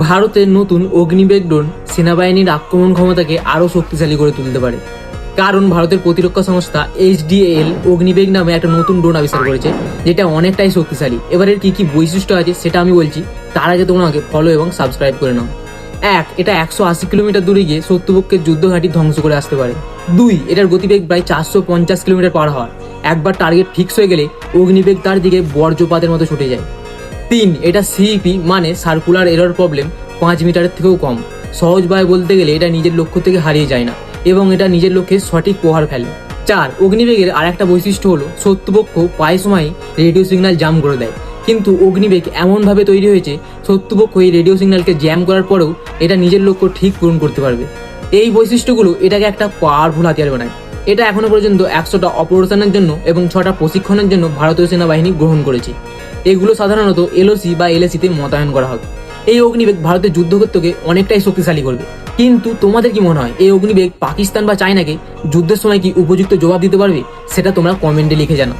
ভারতের নতুন অগ্নিবেগ ড্রোন সেনাবাহিনীর আক্রমণ ক্ষমতাকে আরও শক্তিশালী করে তুলতে পারে। কারণ ভারতের প্রতিরক্ষা সংস্থা HDAL অগ্নিবেগ নামে একটা নতুন ড্রোন আবিষ্কার করেছে, যেটা অনেকটাই শক্তিশালী। এবার এর কি বৈশিষ্ট্য আছে সেটা আমি বলছি, তার আগে তোমরা আমাকে ফলো এবং সাবস্ক্রাইব করে নাও। 1. এটা 180 কিলোমিটার দূরে গিয়ে শত্রুপক্ষের যুদ্ধঘাঁটি ধ্বংস করে আসতে পারে। 2. এটার গতিবেগ প্রায় 450 কিলোমিটার পার হওয়ার। একবার টার্গেট ফিক্স হয়ে গেলে অগ্নিবেগ তার দিকে বজ্রপাতের মতো ছুটে যায়। 3. এটা CEP মানে সার্কুলার এরর প্রবলেম 5 মিটারের থেকেও কম। সহজভাবে বলতে গেলে এটা নিজের লক্ষ্য থেকে হারিয়ে যায় না এবং এটা নিজের লক্ষ্যে সঠিক প্রহার ফেলে। 4. অগ্নিবেগের আর একটা বৈশিষ্ট্য হলো শত্রুপক্ষ প্রায় সময় রেডিও সিগন্যাল জাম করে দেয়, কিন্তু অগ্নিবেগ এমনভাবে তৈরি হয়েছে শত্রুপক্ষ এই রেডিও সিগন্যালকে জ্যাম করার পরেও এটা নিজের লক্ষ্য ঠিক পূরণ করতে পারবে। এই বৈশিষ্ট্যগুলো এটাকে একটা পাওয়ারফুল হাতিয়ার বানায়। এটা এখনো পর্যন্ত 100টা অপারেশনের জন্য এবং 6টা প্রশিক্ষণের জন্য ভারতীয় সেনাবাহিনী গ্রহণ করেছে। এগুলো সাধারণত LOC বা LAC-তে মোতায়েন করা হবে। এই অগ্নিবেগ ভারতের যুদ্ধক্ষেত্রকে অনেকটাই শক্তিশালী করবে। কিন্তু তোমাদের কি মনে হয় এই অগ্নিবেগ পাকিস্তান বা চায়নাকে যুদ্ধের সময় কি উপযুক্ত জবাব দিতে পারবে? সেটা তোমরা কমেন্টে লিখে জানাও।